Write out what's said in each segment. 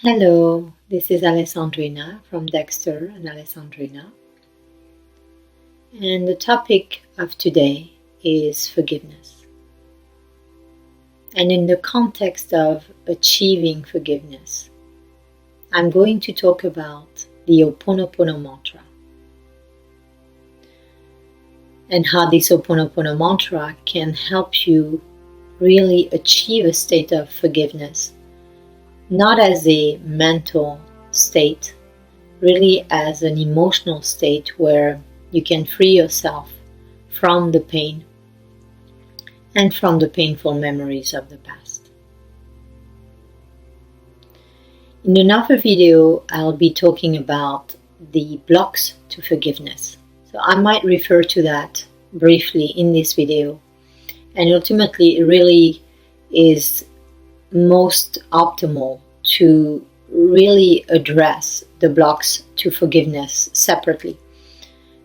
Hello, this is Alessandrina from Dexter and Alessandrina. And the topic of today is forgiveness. And in the context of achieving forgiveness, I'm going to talk about the Ho'oponopono mantra. And how this Ho'oponopono mantra can help you really achieve a state of forgiveness. Not as a mental state, really as an emotional state where you can free yourself from the pain and from the painful memories of the past. In another video, I'll be talking about the blocks to forgiveness. So I might refer to that briefly in this video. And ultimately, it really is most optimal to really address the blocks to forgiveness separately,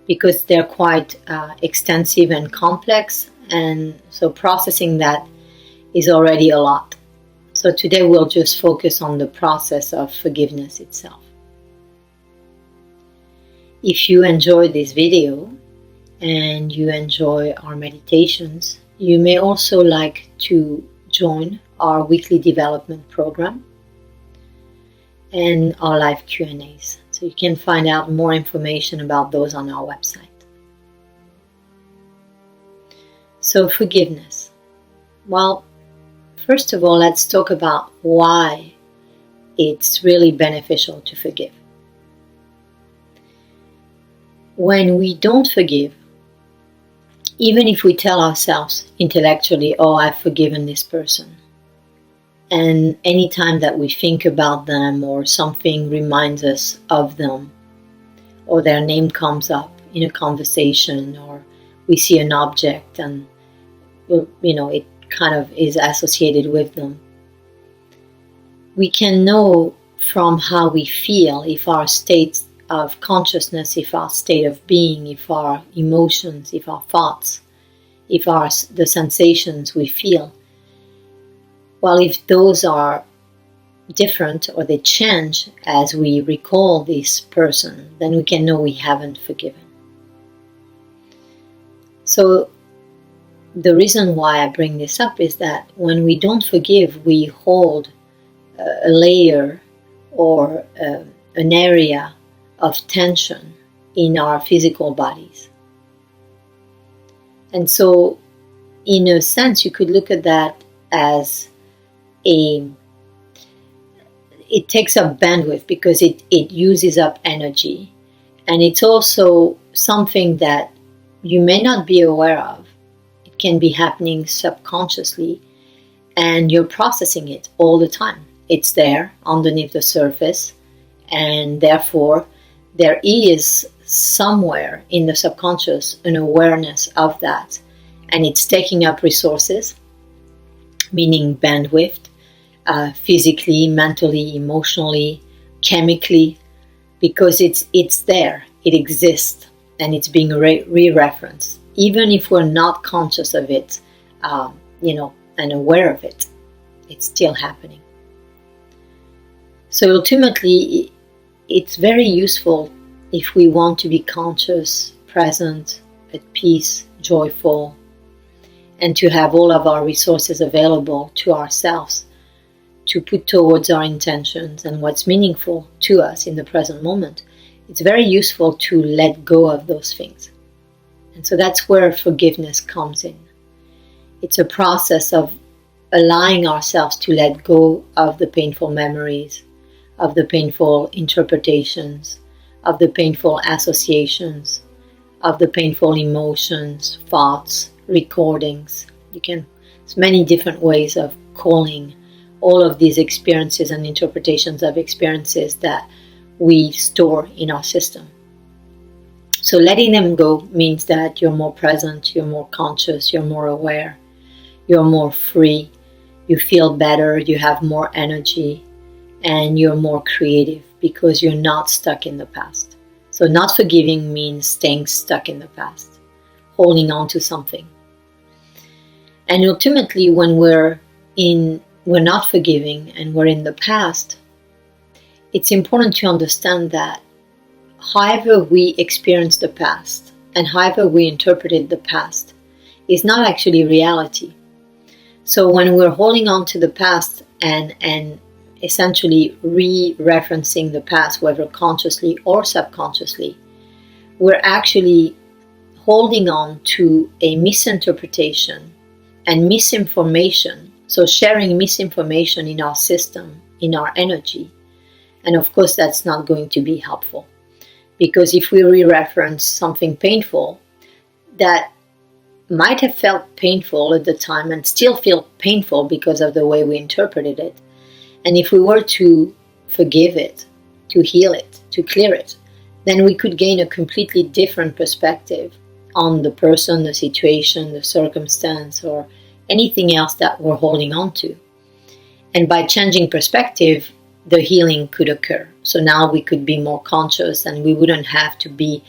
because they're quite extensive and complex, and so processing that is already a lot. So today we'll just focus on the process of forgiveness itself. If you enjoyed this video and you enjoy our meditations, you may also like to join our weekly development program and our live Q&As. So you can find out more information about those on our website. So forgiveness. Well, first of all, let's talk about why it's really beneficial to forgive. When we don't forgive, even if we tell ourselves intellectually, oh, I've forgiven this person, and anytime that we think about them or something reminds us of them, or their name comes up in a conversation, or we see an object and it kind of is associated with them, we can know from how we feel if our state of consciousness, if our state of being, if our emotions, if our thoughts, if the sensations we feel, well, if those are different or they change as we recall this person, then we can know we haven't forgiven. So the reason why I bring this up is that when we don't forgive, we hold a layer or an area of tension in our physical bodies. And so, in a sense, you could look at that as it takes up bandwidth because it uses up energy. And it's also something that you may not be aware of. It can be happening subconsciously, and you're processing it all the time. It's there underneath the surface, and therefore there is somewhere in the subconscious an awareness of that, and it's taking up resources, meaning bandwidth, physically, mentally, emotionally, chemically, because it's there, it exists, and it's being re-referenced, even if we're not conscious of it, and aware of it, it's still happening. So ultimately, it's very useful if we want to be conscious, present, at peace, joyful, and to have all of our resources available to ourselves to put towards our intentions and what's meaningful to us in the present moment. It's very useful to let go of those things. And so that's where forgiveness comes in. It's a process of allowing ourselves to let go of the painful memories, of the painful interpretations, of the painful associations, of the painful emotions, thoughts, recordings. There's many different ways of calling all of these experiences and interpretations of experiences that we store in our system. So letting them go means that you're more present, you're more conscious, you're more aware, you're more free, you feel better, you have more energy, and you're more creative because you're not stuck in the past. So not forgiving means staying stuck in the past, holding on to something. And ultimately, when we're not forgiving and we're in the past, it's important to understand that however we experience the past and however we interpreted the past is not actually reality. So when we're holding on to the past and essentially re-referencing the past, whether consciously or subconsciously, we're actually holding on to a misinterpretation and misinformation. So sharing misinformation in our system, in our energy. And of course, that's not going to be helpful. Because if we re-reference something painful that might have felt painful at the time and still feel painful because of the way we interpreted it, and if we were to forgive it, to heal it, to clear it, then we could gain a completely different perspective on the person, the situation, the circumstance, or anything else that we're holding on to. And by changing perspective, the healing could occur. So now we could be more conscious and we wouldn't have to be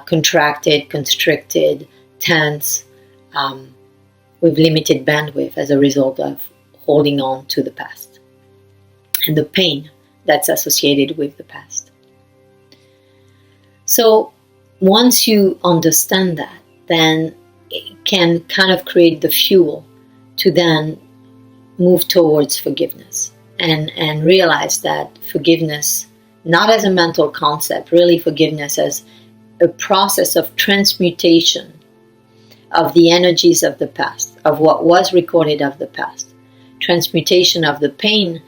contracted, constricted, tense, with limited bandwidth as a result of holding on to the past and the pain that's associated with the past. So once you understand that, then it can kind of create the fuel to then move towards forgiveness and realize that forgiveness, not as a mental concept, really forgiveness as a process of transmutation of the energies of the past, of what was recorded of the past, transmutation of the pain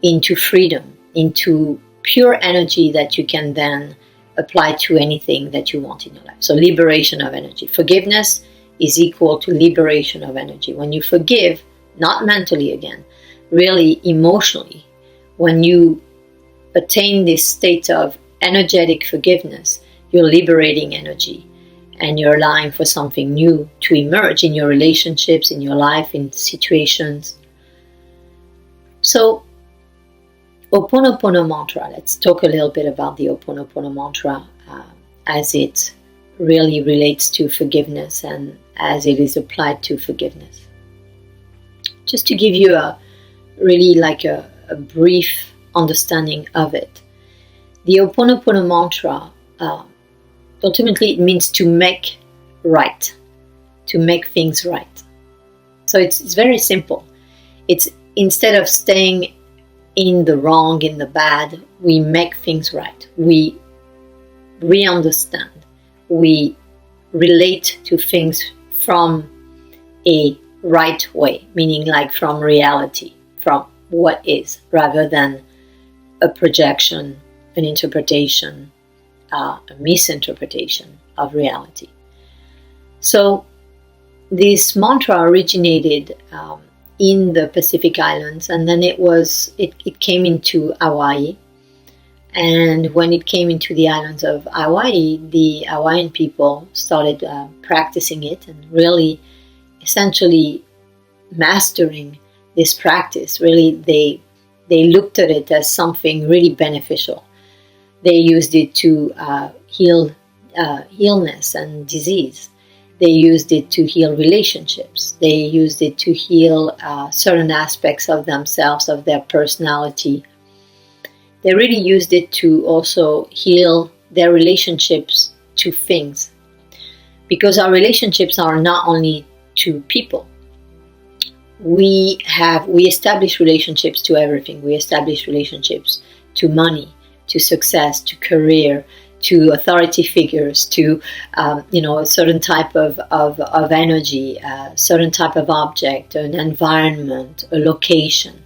into freedom, into pure energy that you can then apply to anything that you want in your life. So liberation of energy. Forgiveness is equal to liberation of energy. When you forgive, not mentally again, really emotionally, when you attain this state of energetic forgiveness, you're liberating energy and you're allowing for something new to emerge in your relationships, in your life, in situations. So, Ho'oponopono mantra. Let's talk a little bit about the Ho'oponopono mantra as it really relates to forgiveness and as it is applied to forgiveness. Just to give you a brief understanding of it. The Ho'oponopono mantra, ultimately it means to make right, to make things right. So it's very simple. It's instead of staying in the wrong, in the bad, we make things right. We re-understand. We relate to things from a right way, meaning like from reality, from what is, rather than a projection, an interpretation, a misinterpretation of reality. So this mantra originated in the Pacific Islands, and then it came into Hawaii. And when it came into the islands of Hawaii, the Hawaiian people started practicing it and really essentially mastering this practice. Really, they looked at it as something really beneficial. They used it to heal illness and disease. They used it to heal relationships. They used it to heal certain aspects of themselves, of their personality. They really used it to also heal their relationships to things. Because our relationships are not only to people. We establish relationships to everything. We establish relationships to money, to success, to career, to authority figures, to a certain type of energy, a certain type of object, an environment, a location.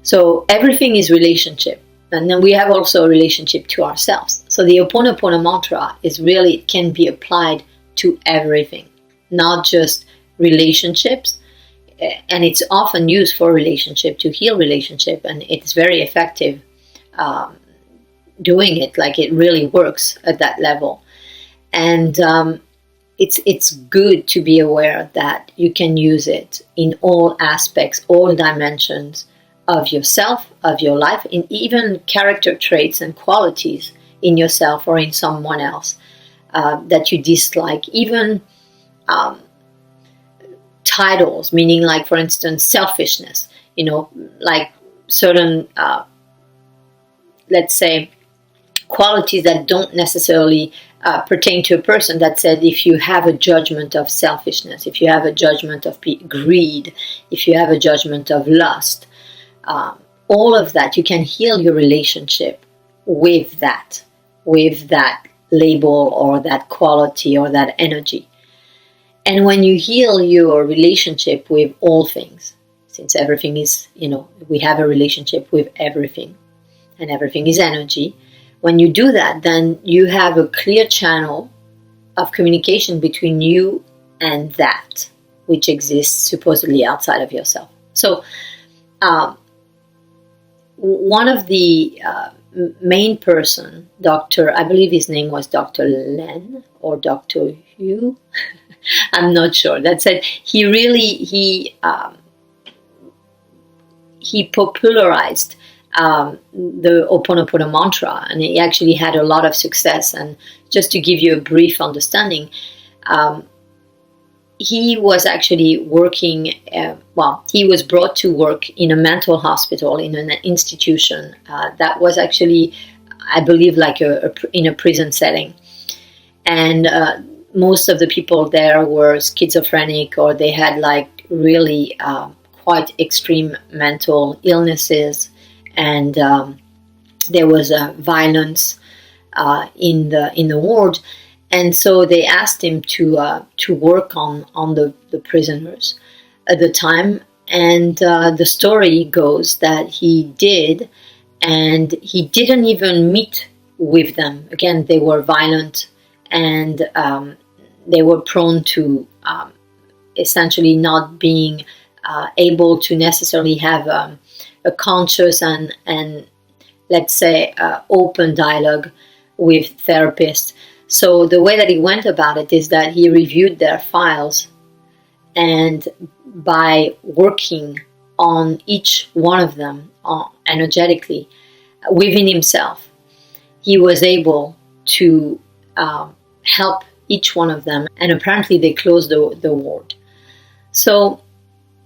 So everything is relationship. And then we have also a relationship to ourselves. So the Ho'oponopono mantra can be applied to everything, not just relationships. And it's often used for relationship, to heal relationship, and it's very effective doing it. Like, it really works at that level. And it's good to be aware that you can use it in all aspects, all dimensions of yourself, of your life, in even character traits and qualities in yourself or in someone else that you dislike. Even titles, meaning, like, for instance, selfishness, like certain let's say, qualities that don't necessarily pertain to a person. That said, if you have a judgment of selfishness, if you have a judgment of greed, if you have a judgment of lust, all of that, you can heal your relationship with that label or that quality or that energy. And when you heal your relationship with all things, since everything is, we have a relationship with everything, and everything is energy. When you do that, then you have a clear channel of communication between you and that which exists supposedly outside of yourself. So one of the main person, Dr. I believe his name was Dr. Len or Dr. Hugh, I'm not sure, that said he popularized the Ho'oponopono mantra, and he actually had a lot of success. And just to give you a brief understanding, he was actually working, he was brought to work in a mental hospital, in an institution that was actually, I believe, like in a prison setting. And most of the people there were schizophrenic, or they had like really quite extreme mental illnesses, and there was violence in the ward. And so they asked him to work on the prisoners at the time. And the story goes that he did, and he didn't even meet with them. Again, they were violent, and they were prone to essentially not being able to necessarily have a conscious and let's say open dialogue with therapists. So the way that he went about it is that he reviewed their files, and by working on each one of them energetically within himself, he was able to help each one of them, and apparently they closed the ward. So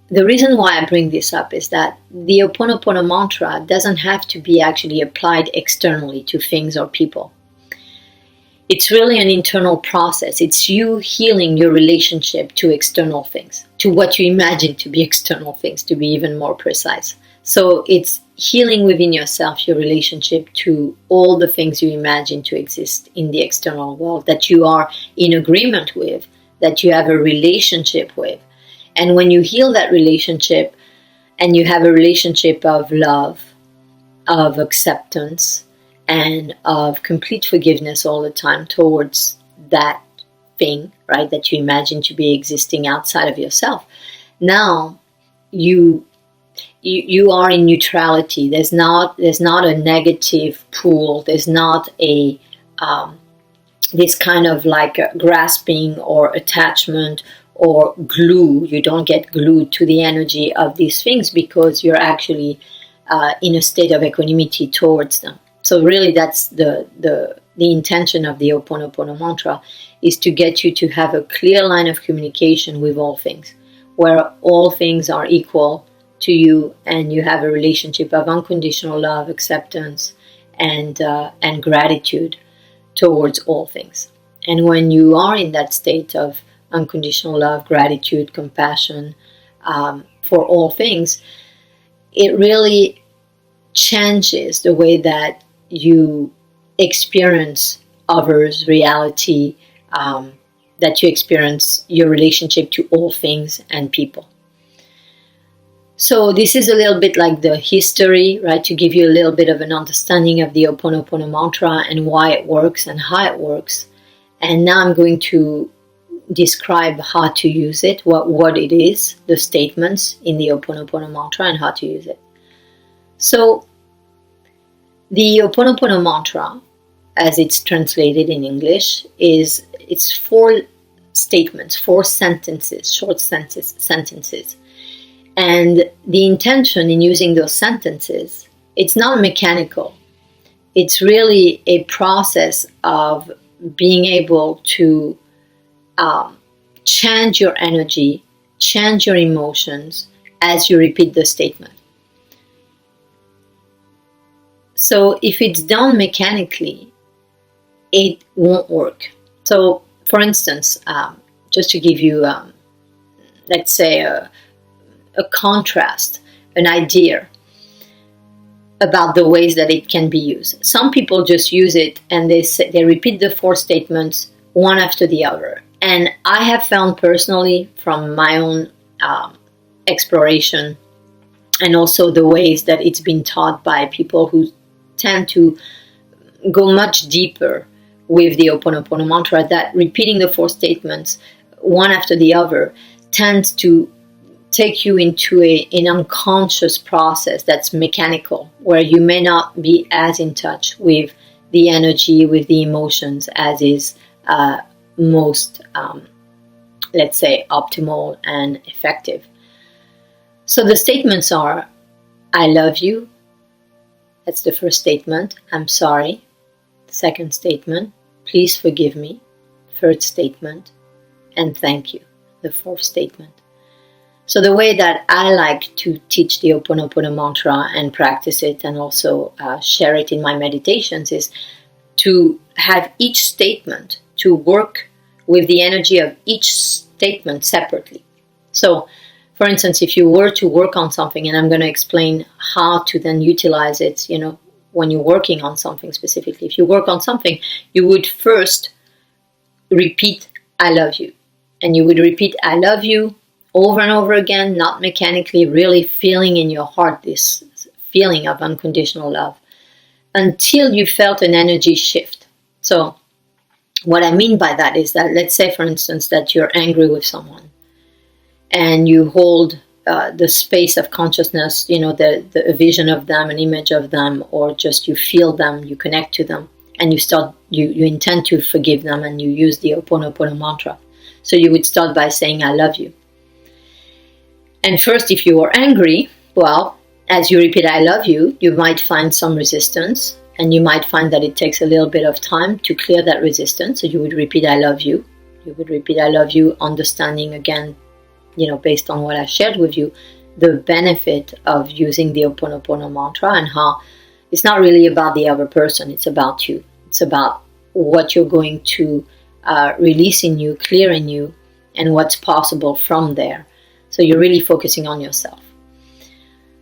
the reason why I bring this up is that the Ho'oponopono mantra doesn't have to be actually applied externally to things or people. It's really an internal process. It's you healing your relationship to external things, to what you imagine to be external things, to be even more precise. So it's healing within yourself your relationship to all the things you imagine to exist in the external world, that you are in agreement with, that you have a relationship with. And when you heal that relationship, and you have a relationship of love, of acceptance, and of complete forgiveness all the time towards that thing, right, that you imagine to be existing outside of yourself, now you are in neutrality. There's not a negative pool. There's not a this kind of like grasping or attachment or glue. You don't get glued to the energy of these things, because you're actually in a state of equanimity towards them. So really, that's the intention of the Ho'oponopono mantra, is to get you to have a clear line of communication with all things, where all things are equal to you, and you have a relationship of unconditional love, acceptance, and gratitude towards all things. And when you are in that state of unconditional love, gratitude, compassion for all things, it really changes the way that you experience others' reality, that you experience your relationship to all things and people. So this is a little bit like the history, right, to give you a little bit of an understanding of the Ho'oponopono mantra and why it works and how it works. And now I'm going to describe how to use it, what it is, the statements in the Ho'oponopono mantra, and how to use it. So the Ho'oponopono mantra, as it's translated in English, it's 4 statements, 4 sentences, short sentences. And the intention in using those sentences, it's not mechanical. It's really a process of being able to change your energy, change your emotions as you repeat the statement. So if it's done mechanically, it won't work. So for instance, just to give you, let's say, a contrast, an idea about the ways that it can be used. Some people just use it and they repeat the 4 statements one after the other. And I have found personally from my own exploration, and also the ways that it's been taught by people who tend to go much deeper with the Ho'oponopono mantra, that repeating the 4 statements one after the other tends to take you into an unconscious process that's mechanical, where you may not be as in touch with the energy, with the emotions, as is most, let's say, optimal and effective. So the statements are, I love you. That's the first statement. I'm sorry. Second statement, please forgive me. Third statement, and thank you. The fourth statement. So the way that I like to teach the Ho'oponopono mantra and practice it, and also share it in my meditations, is to have each statement to work with the energy of each statement separately. So, for instance, if you were to work on something, and I'm going to explain how to then utilize it, when you're working on something specifically. If you work on something, you would first repeat, I love you. And you would repeat, I love you, over and over again, not mechanically, really feeling in your heart this feeling of unconditional love, until you felt an energy shift. So what I mean by that is that, let's say, for instance, that you're angry with someone, and you hold the space of consciousness, the vision of them, an image of them, or just you feel them, you connect to them, and you intend to forgive them, and you use the Ho'oponopono mantra. So you would start by saying, I love you. And first, if you are angry, well, as you repeat, I love you, you might find some resistance, and you might find that it takes a little bit of time to clear that resistance. So you would repeat, I love you. You would repeat, I love you, understanding again, based on what I shared with you, the benefit of using the Ho'oponopono mantra, and how it's not really about the other person, it's about you. It's about what you're going to release in you, clear in you, and what's possible from there. So you're really focusing on yourself.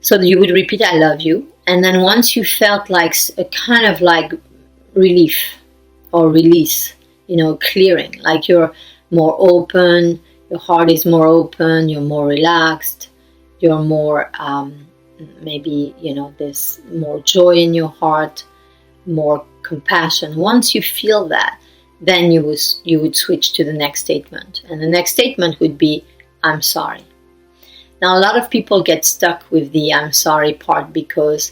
So you would repeat, I love you. And then once you felt like a kind of like relief or release, clearing, like you're more open, your heart is more open, you're more relaxed, you're more, maybe, there's more joy in your heart, more compassion. Once you feel that, then you would switch to the next statement. And the next statement would be, I'm sorry. Now, a lot of people get stuck with the I'm sorry part because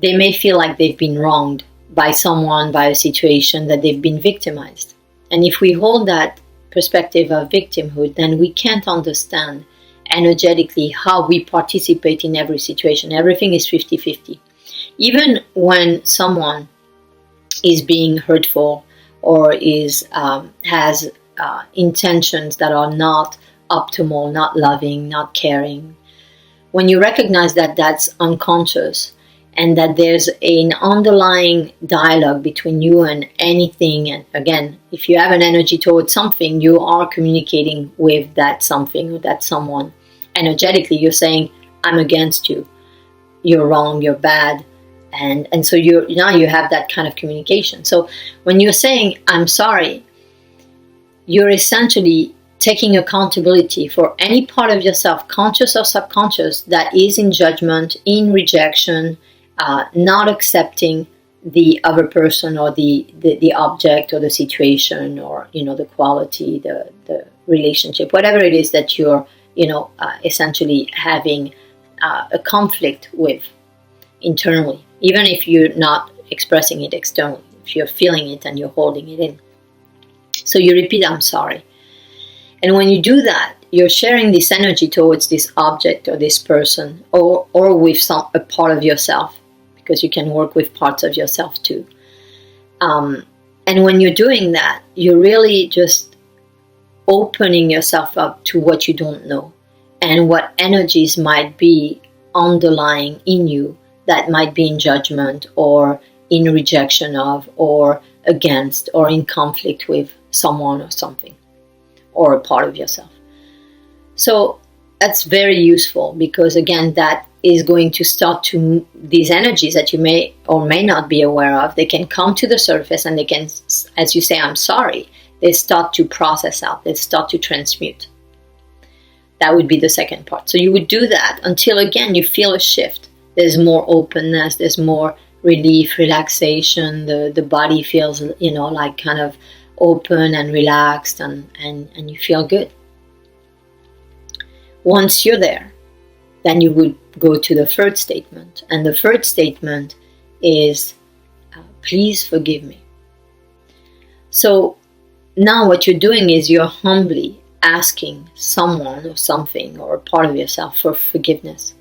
they may feel like they've been wronged by someone, by a situation, that they've been victimized. And if we hold that perspective of victimhood, then we can't understand energetically how we participate in every situation. Everything is 50-50. Even when someone is being hurtful or has intentions that are not optimal, not loving, not caring, when you recognize that that's unconscious, and that there's an underlying dialogue between you and anything, and again, if you have an energy towards something, you are communicating with that something or that someone. Energetically, you're saying, I'm against you, you're wrong, you're bad, and so you have that kind of communication. So when you're saying, I'm sorry, you're essentially taking accountability for any part of yourself, conscious or subconscious, that is in judgment, in rejection, not accepting the other person or the object or the situation, or the quality, the relationship, whatever it is that you're essentially having a conflict with internally, even if you're not expressing it externally, if you're feeling it and you're holding it in. So you repeat, I'm sorry. And when you do that, you're sharing this energy towards this object or this person, or with a part of yourself, because you can work with parts of yourself too. And when you're doing that, you're really just opening yourself up to what you don't know, and what energies might be underlying in you that might be in judgment or in rejection of or against or in conflict with someone or something or a part of yourself. So that's very useful because, again, that is going to start to, these energies that you may or may not be aware of, they can come to the surface and they can, as you say, I'm sorry, they start to process out, they start to transmute. That would be the second part. So you would do that until, again, you feel a shift. There's more openness, there's more relief, relaxation, the body feels, like kind of open and relaxed, and you feel good. Once you're there, then you would go to the third statement. And the third statement is, please forgive me. So now what you're doing is you're humbly asking someone or something or a part of yourself for forgiveness.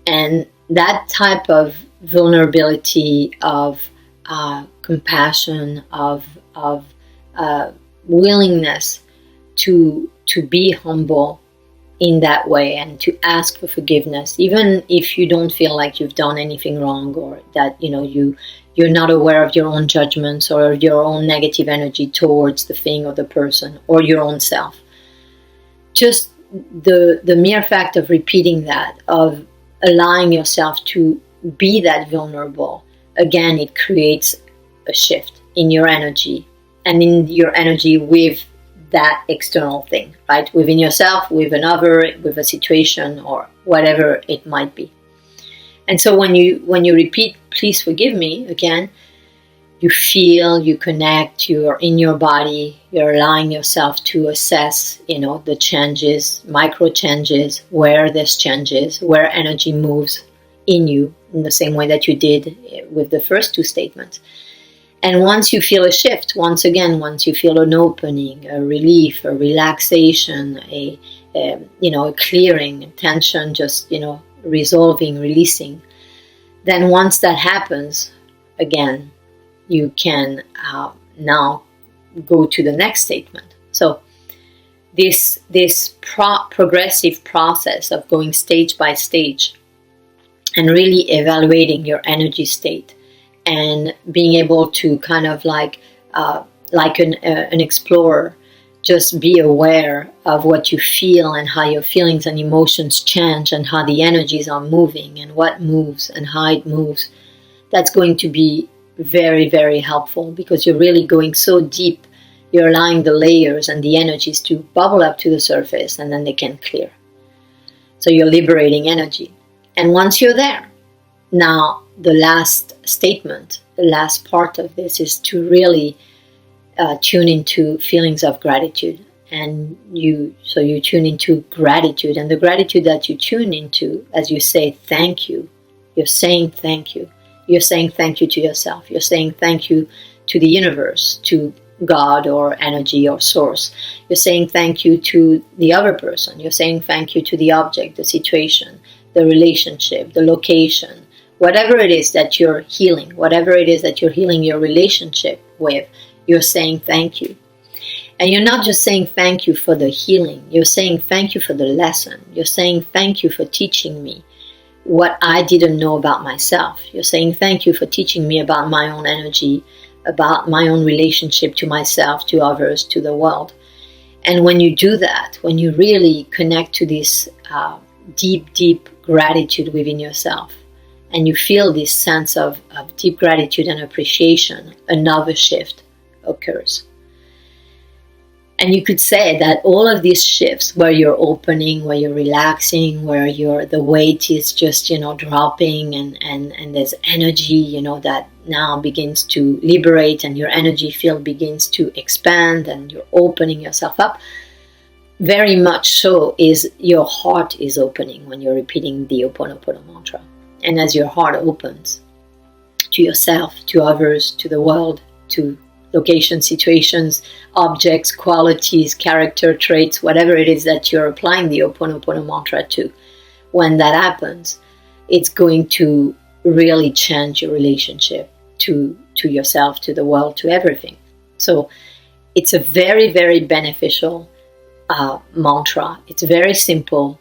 And that type of vulnerability, of compassion, of willingness to be humble in that way and to ask for forgiveness, even if you don't feel like you've done anything wrong, or that you're not aware of your own judgments or your own negative energy towards the thing or the person or your own self. Just the mere fact of repeating that, of allowing yourself to be that vulnerable, again, it creates a shift in your energy and in your energy with that external thing, right? Within yourself, with another, with a situation, or whatever it might be. And so when you repeat, please forgive me, again, you feel, you connect, you're in your body, you're allowing yourself to assess, the changes, micro changes, where there's changes, where energy moves in you, in the same way that you did with the first two statements. And once you feel a shift, once you feel an opening, a relief, a relaxation, a clearing, tension, just, resolving, releasing, then once that happens, again, you can now go to the next statement. So this progressive process of going stage by stage and really evaluating your energy state and being able to kind of like an explorer, just be aware of what you feel and how your feelings and emotions change and how the energies are moving and what moves and how it moves. That's going to be very, very helpful because you're really going so deep. You're allowing the layers and the energies to bubble up to the surface, and then they can clear. So you're liberating energy. And once you're there, now the last statement, the last part of this is to really tune into feelings of gratitude. And you tune into gratitude, and the gratitude that you tune into, as you say thank you, you're saying thank you. You're saying thank you to yourself. You're saying thank you to the universe, to God or energy or source. You're saying thank you to the other person. You're saying thank you to the object, the situation, the relationship, the location, whatever it is that you're healing, whatever it is that you're healing your relationship with, you're saying thank you. And you're not just saying thank you for the healing. You're saying thank you for the lesson. You're saying thank you for teaching me what I didn't know about myself. You're saying thank you for teaching me about my own energy, about my own relationship to myself, to others, to the world. And when you do that, when you really connect to this deep, deep gratitude within yourself, and you feel this sense of deep gratitude and appreciation, another shift occurs. And you could say that all of these shifts, where you're opening, where you're relaxing, where the weight is just, dropping and there's energy, that now begins to liberate, and your energy field begins to expand, and you're opening yourself up. Very much so is your heart is opening when you're repeating the Ho'oponopono mantra. And as your heart opens to yourself, to others, to the world, to locations, situations, objects, qualities, character traits, whatever it is that you're applying the Ho'oponopono mantra to, when that happens, it's going to really change your relationship to yourself, to the world, to everything. So it's a very, very beneficial mantra. It's very simple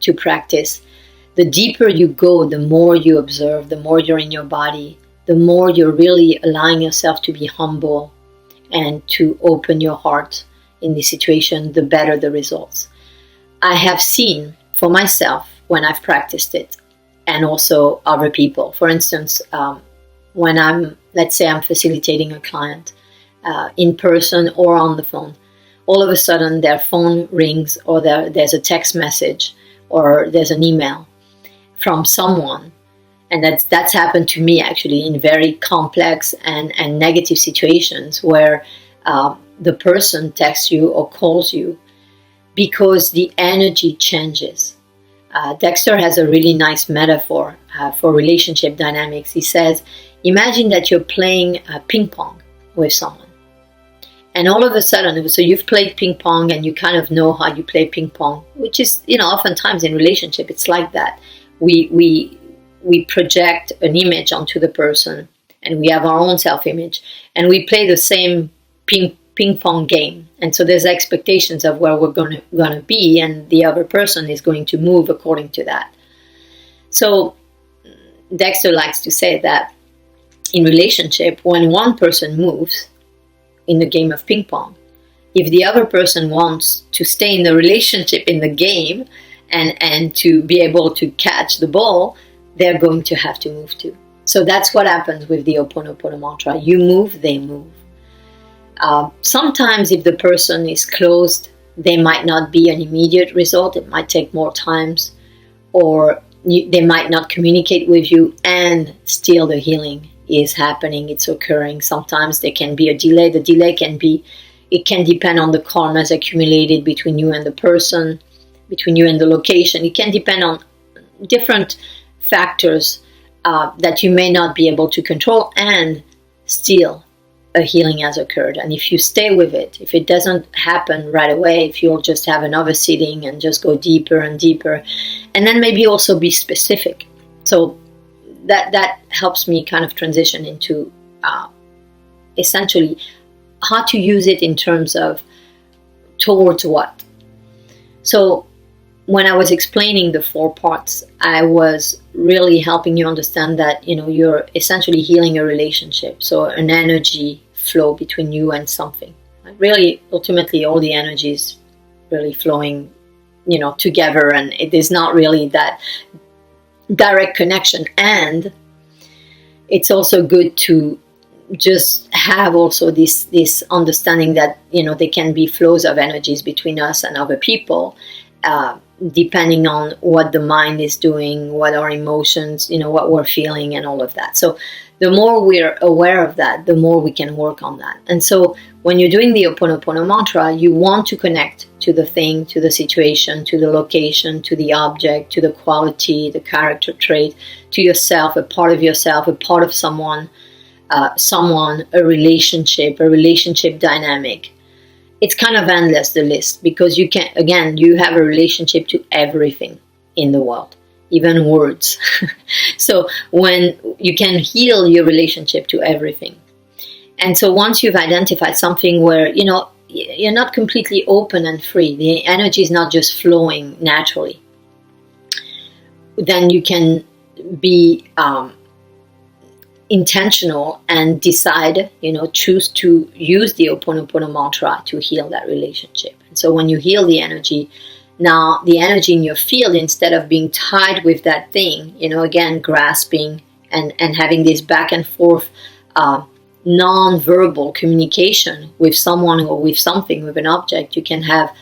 to practice. the deeper you go, the more you observe, the more you're in your body, the more you're really allowing yourself to be humble and to open your heart in this situation, the better the results. I have seen for myself when I've practiced it, and also other people. For instance, when let's say I'm facilitating a client in person or on the phone, all of a sudden their phone rings, or there's a text message, or there's an email from someone. And that's happened to me actually in very complex and negative situations where the person texts you or calls you because the energy changes. Dexter has a really nice metaphor for relationship dynamics. He says, imagine that you're playing ping pong with someone. And all of a sudden, so you've played ping pong and you kind of know how you play ping pong, which is, oftentimes in relationship, it's like that. We project an image onto the person, and we have our own self-image, and we play the same ping pong game. And so there's expectations of where we're gonna be, and the other person is going to move according to that. So Dexter likes to say that in relationship, when one person moves in the game of ping pong, if the other person wants to stay in the relationship, in the game, and to be able to catch the ball, they're going to have to move too. So that's what happens with the Ho'oponopono mantra. You move, they move. Sometimes if the person is closed, there might not be an immediate result. It might take more times, or they might not communicate with you, and still the healing is happening. It's occurring. Sometimes there can be a delay. The delay can depend on the karmas accumulated between you and the person, between you and the location. It can depend on different factors that you may not be able to control, and still a healing has occurred. And if you stay with it, if it doesn't happen right away, if you'll just have another sitting and just go deeper and deeper, and then maybe also be specific. So that helps me kind of transition into essentially how to use it in terms of towards what. So when I was explaining the 4 parts, I was really helping you understand that, you're essentially healing a relationship. So an energy flow between you and something. Really, ultimately, all the energy is really flowing, together, and it is not really that direct connection. And it's also good to just have also this understanding that, there can be flows of energies between us and other people, depending on what the mind is doing, what our emotions, what we're feeling, and all of that. So the more we're aware of that, the more we can work on that. And so when you're doing the Ho'oponopono mantra, you want to connect to the thing, to the situation, to the location, to the object, to the quality, the character trait, to yourself, a part of yourself, a part of someone, a relationship dynamic. It's kind of endless, the list, because you have a relationship to everything in the world, even words. So when you can heal your relationship to everything. And so once you've identified something where, you're not completely open and free, the energy is not just flowing naturally, then you can be intentional and decide, choose to use the Ho'oponopono mantra to heal that relationship. And so when you heal the energy, now the energy in your field, instead of being tied with that thing, again, grasping and having this back and forth non-verbal communication with someone or with something, with an object, you can have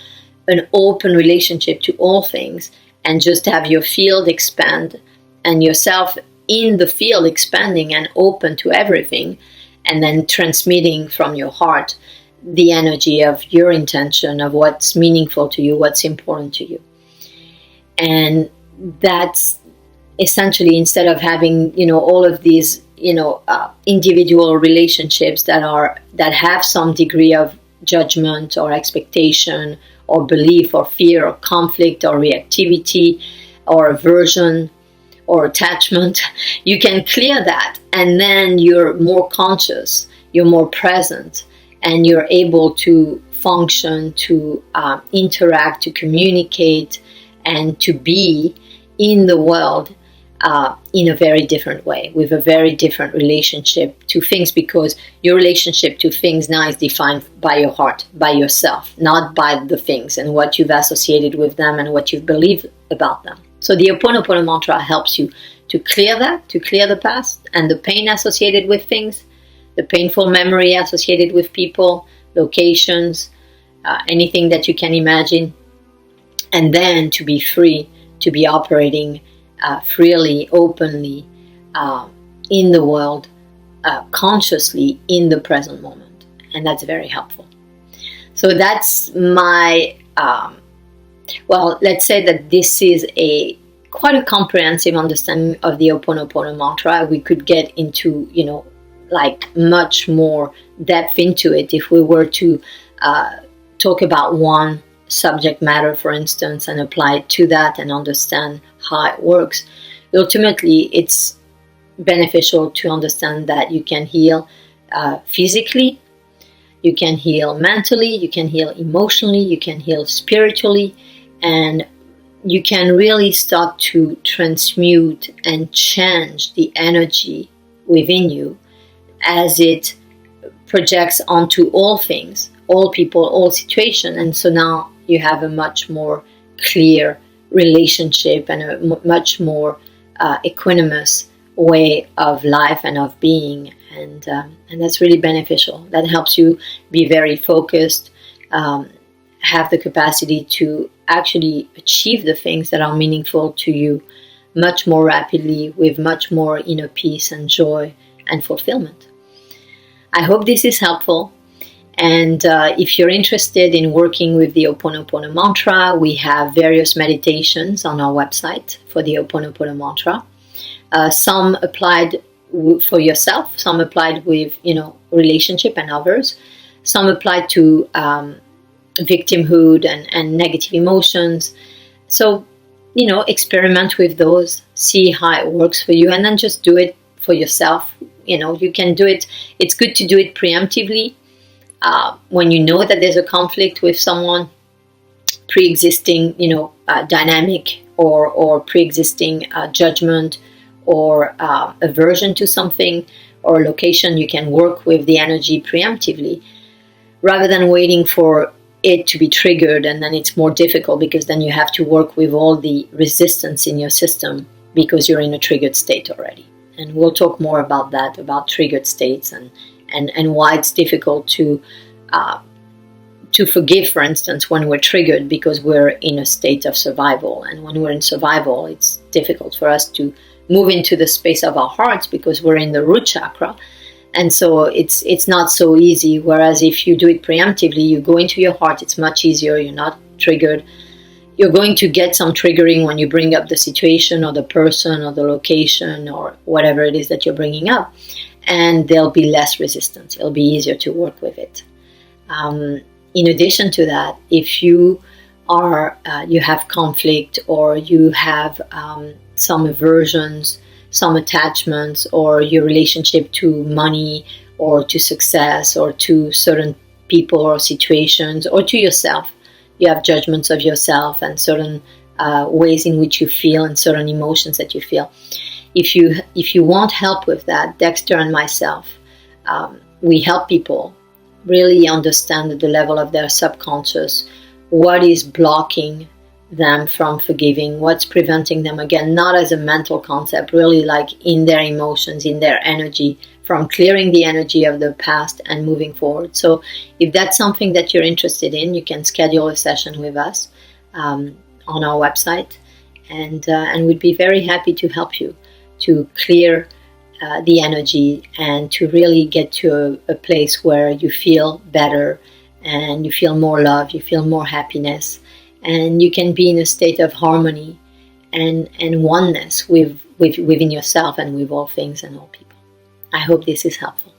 an open relationship to all things and just have your field expand and yourself in the field expanding and open to everything, and then transmitting from your heart the energy of your intention, of what's meaningful to you, what's important to you. And that's essentially, instead of having, all of these, individual relationships that have some degree of judgment or expectation or belief or fear or conflict or reactivity or aversion or attachment, you can clear that, and then you're more conscious, you're more present, and you're able to function, to interact, to communicate, and to be in the world in a very different way, with a very different relationship to things, because your relationship to things now is defined by your heart, by yourself, not by the things and what you've associated with them and what you've believed about them. So the Ho'oponopono mantra helps you to clear that, to clear the past and the pain associated with things, the painful memory associated with people, locations, anything that you can imagine, and then to be free, to be operating freely, openly in the world, consciously in the present moment. And that's very helpful. So that's my, well, let's say that this is quite a comprehensive understanding of the Ho'oponopono mantra. We could get into, like much more depth into it if we were to talk about one subject matter, for instance, and apply it to that and understand how it works. Ultimately, it's beneficial to understand that you can heal physically, you can heal mentally, you can heal emotionally, you can heal spiritually, and you can really start to transmute and change the energy within you as it projects onto all things, all people, all situations. And so now you have a much more clear relationship and a much more equanimous way of life and of being, and that's really beneficial. That helps you be very focused, have the capacity to actually achieve the things that are meaningful to you much more rapidly, with much more inner peace and joy and fulfillment. I hope this is helpful. And if you're interested in working with the Ho'oponopono mantra, we have various meditations on our website for the Ho'oponopono mantra. Some applied for yourself, some applied with, relationship and others. Some applied to victimhood and negative emotions. So, experiment with those, see how it works for you, and then just do it for yourself. You can do it. It's good to do it preemptively. When you know that there's a conflict with someone, pre-existing, dynamic or pre-existing judgment or aversion to something or location, you can work with the energy preemptively rather than waiting for it to be triggered, and then it's more difficult because then you have to work with all the resistance in your system because you're in a triggered state already. And we'll talk more about that, about triggered states and why it's difficult to forgive, for instance, when we're triggered because we're in a state of survival. And when we're in survival, it's difficult for us to move into the space of our hearts because we're in the root chakra. And so it's not so easy. Whereas if you do it preemptively, you go into your heart, it's much easier. You're not triggered. You're going to get some triggering when you bring up the situation or the person or the location or whatever it is that you're bringing up. And there'll be less resistance. It'll be easier to work with it. In addition to that, if you have conflict or you have some aversions, some attachments, or your relationship to money or to success or to certain people or situations or to yourself, you have judgments of yourself and certain ways in which you feel and certain emotions that you feel. If you want help with that, Dexter and myself, we help people really understand at the level of their subconscious what is blocking them from forgiving, what's preventing them, again, not as a mental concept, really like in their emotions, in their energy, from clearing the energy of the past and moving forward. So if that's something that you're interested in, you can schedule a session with us on our website, and we'd be very happy to help you to clear the energy and to really get to a place where you feel better and you feel more love, you feel more happiness, and you can be in a state of harmony and oneness within yourself and with all things and all people. I hope this is helpful.